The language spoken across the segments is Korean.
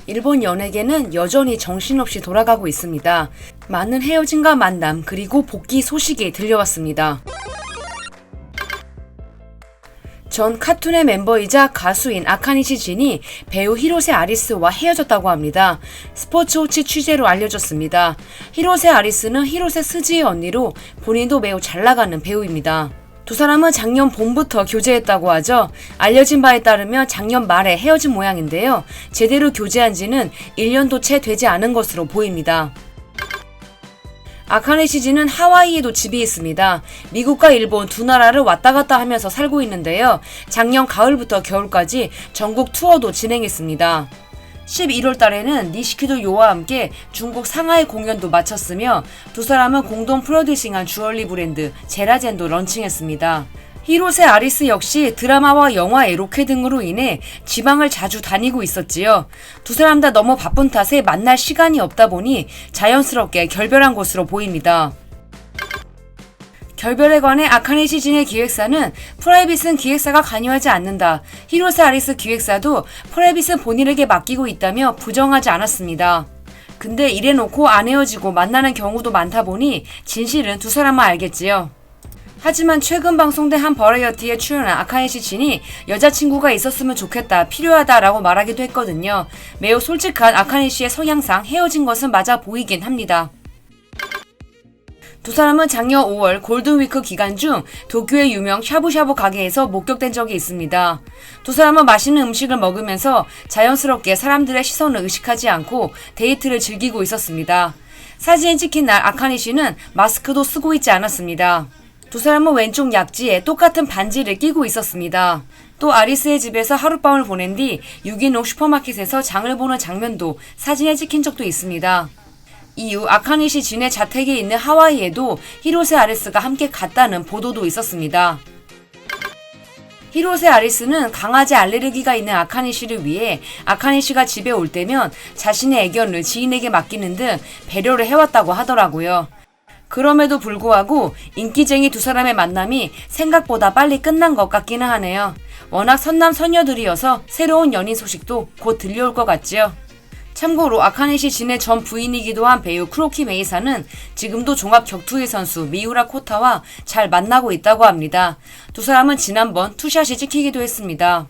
일본 연예계는 여전히 정신없이 돌아가고 있습니다. 많은 헤어짐과 만남 그리고 복귀 소식이 들려왔습니다. 전 카툰의 멤버이자 가수인 아카니시 진이 배우 히로세 아리스와 헤어졌다고 합니다. 스포츠워치 취재로 알려졌습니다. 히로세 아리스는 히로세 스즈의 언니로 본인도 매우 잘나가는 배우입니다. 두 사람은 작년 봄부터 교제했다고 하죠. 알려진 바에 따르면 작년 말에 헤어진 모양인데요. 제대로 교제한 지는 1년도 채 되지 않은 것으로 보입니다. 아카네 시즈는 하와이에도 집이 있습니다. 미국과 일본 두 나라를 왔다 갔다 하면서 살고 있는데요. 작년 가을부터 겨울까지 전국 투어도 진행했습니다. 11월 달에는 니시키도 요와 함께 중국 상하이 공연도 마쳤으며 두 사람은 공동 프로듀싱한 주얼리 브랜드 제라젠도 런칭했습니다. 히로세 아리스 역시 드라마와 영화 에로케 등으로 인해 지방을 자주 다니고 있었지요. 두 사람 다 너무 바쁜 탓에 만날 시간이 없다 보니 자연스럽게 결별한 것으로 보입니다. 결별에 관해 아카네 시즌의 기획사는 프라이빗은 기획사가 관여하지 않는다. 히로세 아리스 기획사도 프라이빗은 본인에게 맡기고 있다며 부정하지 않았습니다. 근데 이래놓고 안 헤어지고 만나는 경우도 많다 보니 진실은 두 사람만 알겠지요. 하지만 최근 방송된 한 버라이어티에 출연한 아카네 시즌이 여자친구가 있었으면 좋겠다, 필요하다라고 말하기도 했거든요. 매우 솔직한 아카네 씨의 성향상 헤어진 것은 맞아 보이긴 합니다. 두 사람은 작년 5월 골든위크 기간 중 도쿄의 유명 샤브샤브 가게에서 목격된 적이 있습니다. 두 사람은 맛있는 음식을 먹으면서 자연스럽게 사람들의 시선을 의식하지 않고 데이트를 즐기고 있었습니다. 사진이 찍힌 날 아카네 씨는 마스크도 쓰고 있지 않았습니다. 두 사람은 왼쪽 약지에 똑같은 반지를 끼고 있었습니다. 또 아리스의 집에서 하룻밤을 보낸 뒤 유기농 슈퍼마켓에서 장을 보는 장면도 사진에 찍힌 적도 있습니다. 이후 아카니시 진의 자택에 있는 하와이에도 히로세 아리스가 함께 갔다는 보도도 있었습니다. 히로세 아리스는 강아지 알레르기가 있는 아카니시를 위해 아카니시가 집에 올 때면 자신의 애견을 지인에게 맡기는 등 배려를 해왔다고 하더라고요. 그럼에도 불구하고 인기쟁이 두 사람의 만남이 생각보다 빨리 끝난 것 같기는 하네요. 워낙 선남 선녀들이어서 새로운 연인 소식도 곧 들려올 것 같지요. 참고로 아카네시 진의 전 부인이기도 한 배우 크로키 메이사는 지금도 종합 격투기 선수 미우라 코타와 잘 만나고 있다고 합니다. 두 사람은 지난번 투샷이 찍히기도 했습니다.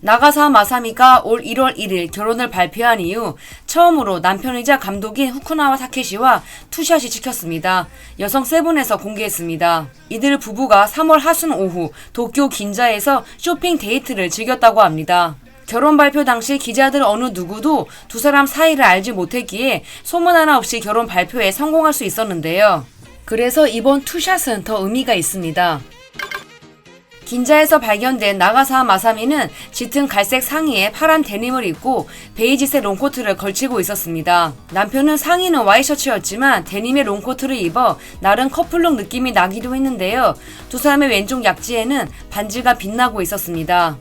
나가사와 마사미가 올 1월 1일 결혼을 발표한 이후 처음으로 남편이자 감독인 후쿠나와 타케시와 투샷이 찍혔습니다. 여성 세븐에서 공개했습니다. 이들 부부가 3월 하순 오후 도쿄 긴자에서 쇼핑 데이트를 즐겼다고 합니다. 결혼 발표 당시 기자들 어느 누구도 두 사람 사이를 알지 못했기에 소문 하나 없이 결혼 발표에 성공할 수 있었는데요. 그래서 이번 투샷은 더 의미가 있습니다. 긴자에서 발견된 나가사와 마사미는 짙은 갈색 상의에 파란 데님을 입고 베이지색 롱코트를 걸치고 있었습니다. 남편은 상의는 와이셔츠였지만 데님의 롱코트를 입어 나름 커플룩 느낌이 나기도 했는데요. 두 사람의 왼쪽 약지에는 반지가 빛나고 있었습니다.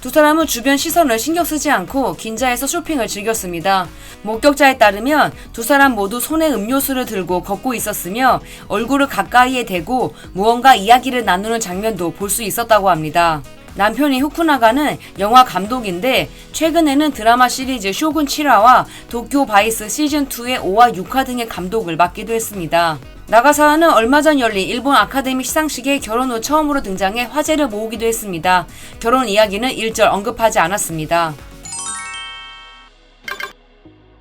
두 사람은 주변 시선을 신경 쓰지 않고 긴자에서 쇼핑을 즐겼습니다. 목격자에 따르면 두 사람 모두 손에 음료수를 들고 걷고 있었으며 얼굴을 가까이에 대고 무언가 이야기를 나누는 장면도 볼 수 있었다고 합니다. 남편이 후쿠나가는 영화 감독인데 최근에는 드라마 시리즈 쇼군 7화와 도쿄 바이스 시즌2의 5화 6화 등의 감독을 맡기도 했습니다. 나가사와는 얼마 전 열린 일본 아카데미 시상식에 결혼 후 처음으로 등장해 화제를 모으기도 했습니다. 결혼 이야기는 일절 언급하지 않았습니다.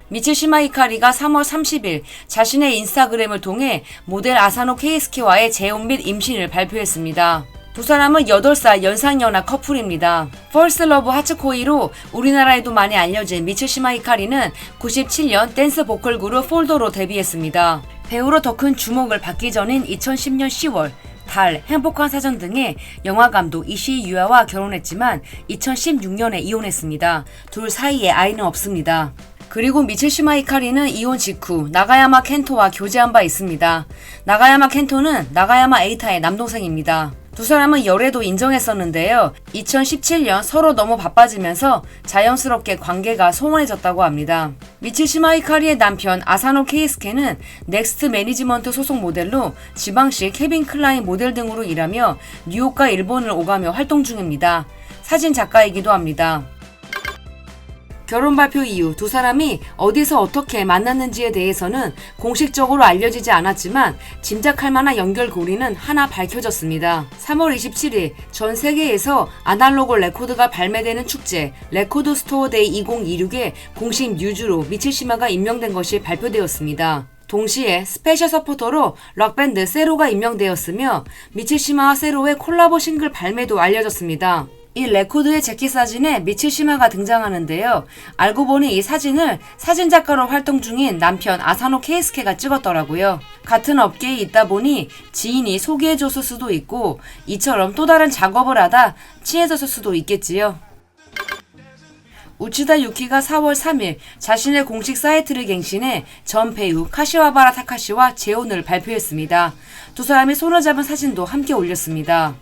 미츠시마 히카리가 3월 30일 자신의 인스타그램을 통해 모델 아사노 케이스케와의 재혼 및 임신을 발표했습니다. 두 사람은 8살 연상연하 커플입니다. 퍼스트 러브 하츠코이로 우리나라에도 많이 알려진 미츠시마 히카리는 97년 댄스 보컬 그룹 폴더로 데뷔했습니다. 배우로 더 큰 주목을 받기 전인 2010년 10월 달, 행복한 사전 등의 영화감독 이시이 유아와 결혼했지만 2016년에 이혼했습니다. 둘 사이에 아이는 없습니다. 그리고 미츠시마 히카리는 이혼 직후 나가야마 켄토와 교제한 바 있습니다. 나가야마 켄토는 나가야마 에이타의 남동생입니다. 두 사람은 열애도 인정했었는데요. 2017년 서로 너무 바빠지면서 자연스럽게 관계가 소원해졌다고 합니다. 미츠시마 히카리의 남편 아사노 케이스케는 넥스트 매니지먼트 소속 모델로 지방시 케빈 클라인 모델 등으로 일하며 뉴욕과 일본을 오가며 활동 중입니다. 사진 작가이기도 합니다. 결혼 발표 이후 두 사람이 어디서 어떻게 만났는지에 대해서는 공식적으로 알려지지 않았지만 짐작할 만한 연결고리는 하나 밝혀졌습니다. 3월 27일 전 세계에서 아날로그 레코드가 발매되는 축제 레코드 스토어 데이 2026에 공식 뮤즈로 미츠시마가 임명된 것이 발표되었습니다. 동시에 스페셜 서포터로 록밴드 세로가 임명되었으며 미츠시마와 세로의 콜라보 싱글 발매도 알려졌습니다. 이 레코드의 재킷 사진에 미츠시마가 등장하는데요. 알고 보니 이 사진을 사진작가로 활동 중인 남편 아사노 케이스케가 찍었더라고요. 같은 업계에 있다 보니 지인이 소개해줬을 수도 있고 이처럼 또 다른 작업을 하다 친해졌을 수도 있겠지요. 우치다 유키가 4월 3일 자신의 공식 사이트를 갱신해 전 배우 카시와바라 타카시와 재혼을 발표했습니다. 두 사람이 손을 잡은 사진도 함께 올렸습니다.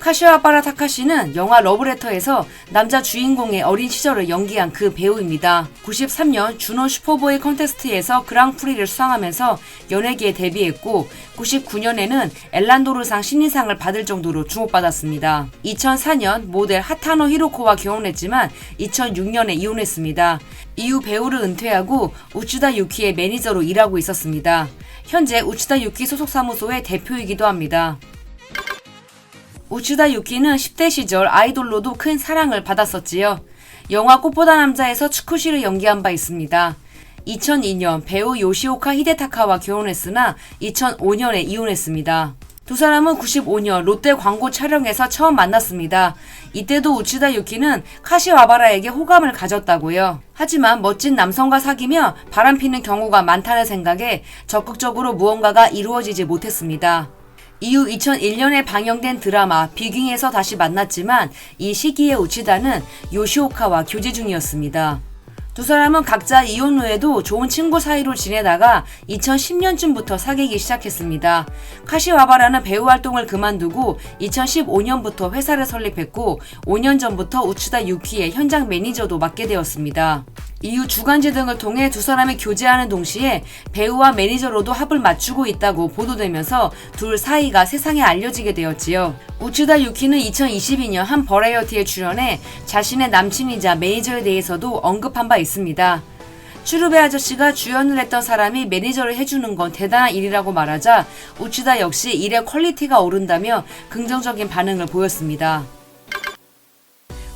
카시와바라 타카시는 영화 러브레터에서 남자 주인공의 어린 시절을 연기한 그 배우입니다. 93년 주노 슈퍼보이 컨테스트에서 그랑프리를 수상하면서 연예계에 데뷔했고 99년에는 엘란도르상 신인상을 받을 정도로 주목받았습니다. 2004년 모델 하타노 히로코와 결혼했지만 2006년에 이혼했습니다. 이후 배우를 은퇴하고 우치다 유키의 매니저로 일하고 있었습니다. 현재 우치다 유키 소속 사무소의 대표이기도 합니다. 우치다 유키는 10대 시절 아이돌로도 큰 사랑을 받았었지요. 영화 꽃보다 남자에서 츠쿠시를 연기한 바 있습니다. 2002년 배우 요시오카 히데타카와 결혼했으나 2005년에 이혼했습니다. 두 사람은 95년 롯데 광고 촬영에서 처음 만났습니다. 이때도 우치다 유키는 카시와바라에게 호감을 가졌다고요. 하지만 멋진 남성과 사귀며 바람피는 경우가 많다는 생각에 적극적으로 무언가가 이루어지지 못했습니다. 이후 2001년에 방영된 드라마 비깅에서 다시 만났지만 이 시기에 우치다는 요시오카와 교제 중이었습니다. 두 사람은 각자 이혼 후에도 좋은 친구 사이로 지내다가 2010년쯤부터 사귀기 시작했습니다. 카시와바라는 배우 활동을 그만두고 2015년부터 회사를 설립했고 5년 전부터 우치다 유키의 현장 매니저도 맡게 되었습니다. 이후 주간지 등을 통해 두 사람이 교제하는 동시에 배우와 매니저로도 합을 맞추고 있다고 보도되면서 둘 사이가 세상에 알려지게 되었지요. 우치다 유키는 2022년 한 버라이어티에 출연해 자신의 남친이자 매니저에 대해서도 언급한 바 있습니다. 추르베 아저씨가 주연을 했던 사람이 매니저를 해주는 건 대단한 일이라고 말하자 우치다 역시 일의 퀄리티가 오른다며 긍정적인 반응을 보였습니다.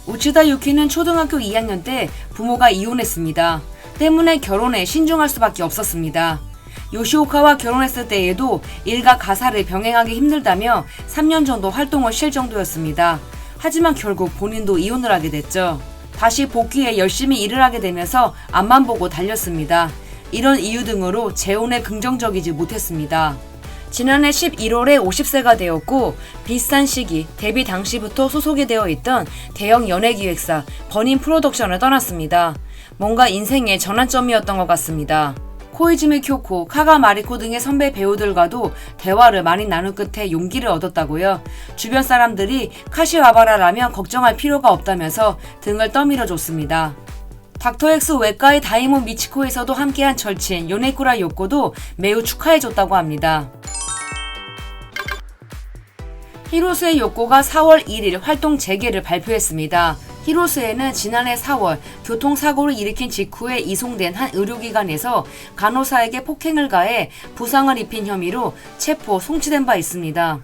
우치다 유키는 초등학교 2학년 때 부모가 이혼했습니다. 때문에 결혼에 신중할 수밖에 없었습니다. 요시오카와 결혼했을 때에도 일과 가사를 병행하기 힘들다며 3년 정도 활동을 쉴 정도였습니다. 하지만 결국 본인도 이혼을 하게 됐죠. 다시 복귀해 열심히 일을 하게 되면서 앞만 보고 달렸습니다. 이런 이유 등으로 재혼에 긍정적이지 못했습니다. 지난해 11월에 50세가 되었고 비슷한 시기 데뷔 당시부터 소속이 되어 있던 대형 연예기획사 버닌 프로덕션을 떠났습니다. 뭔가 인생의 전환점이었던 것 같습니다. 코이즈미 쿄코, 카가 마리코 등의 선배 배우들과도 대화를 많이 나눈 끝에 용기를 얻었다고요. 주변 사람들이 카시와바라라면 걱정할 필요가 없다면서 등을 떠밀어 줬습니다. 닥터엑스 외과의 다이모 미치코에서도 함께한 절친 요네쿠라 요코도 매우 축하해줬다고 합니다. 히로스의 요코가 4월 1일 활동 재개를 발표했습니다. 히로스에는 지난해 4월 교통사고를 일으킨 직후에 이송된 한 의료기관에서 간호사에게 폭행을 가해 부상을 입힌 혐의로 체포, 송치된 바 있습니다.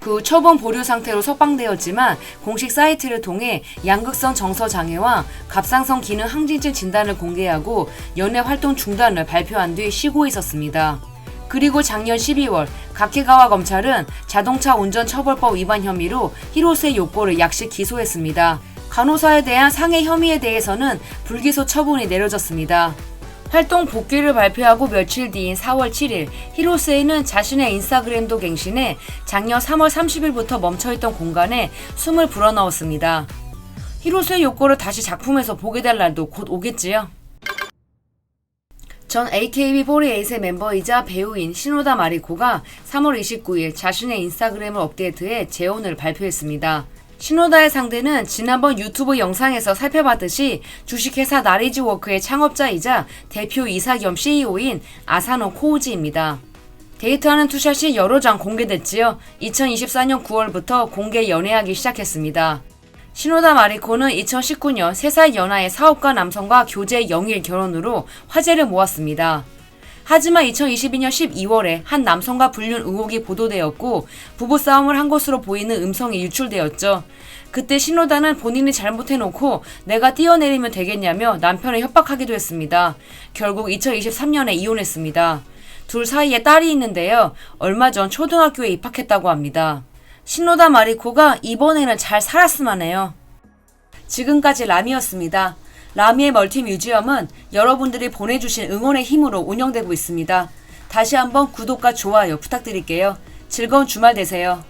그 후 처분 보류 상태로 석방되었지만 공식 사이트를 통해 양극성 정서 장애와 갑상선 기능 항진증 진단을 공개하고 연애 활동 중단을 발표한 뒤 쉬고 있었습니다. 그리고 작년 12월 가케가와 검찰은 자동차 운전처벌법 위반 혐의로 히로스의 요코를 약식 기소했습니다. 간호사에 대한 상해 혐의에 대해서는 불기소 처분이 내려졌습니다. 활동 복귀를 발표하고 며칠 뒤인 4월 7일 히로스에는 자신의 인스타그램도 갱신해 작년 3월 30일부터 멈춰있던 공간에 숨을 불어넣었습니다. 히로스의 요코를 다시 작품에서 보게 될 날도 곧 오겠지요. 전 AKB48의 멤버이자 배우인 시노다 마리코가 3월 29일 자신의 인스타그램을 업데이트해 재혼을 발표했습니다. 시노다의 상대는 지난번 유튜브 영상에서 살펴봤듯이 주식회사 나리지워크의 창업자이자 대표이사 겸 CEO인 아사노 코우지입니다. 데이트하는 투샷이 여러 장 공개됐지요. 2024년 9월부터 공개 연애하기 시작했습니다. 시노다 마리코는 2019년 3살 연하의 사업가 남성과 교제 영일 결혼으로 화제를 모았습니다. 하지만 2022년 12월에 한 남성과 불륜 의혹이 보도되었고 부부싸움을 한 것으로 보이는 음성이 유출되었죠. 그때 시노다는 본인이 잘못해놓고 내가 뛰어내리면 되겠냐며 남편을 협박하기도 했습니다. 결국 2023년에 이혼했습니다. 둘 사이에 딸이 있는데요. 얼마 전 초등학교에 입학했다고 합니다. 시노다 마리코가 이번에는 잘 살았으면 해요. 지금까지 라미였습니다. 라미의 멀티뮤지엄은 여러분들이 보내주신 응원의 힘으로 운영되고 있습니다. 다시 한번 구독과 좋아요 부탁드릴게요. 즐거운 주말 되세요.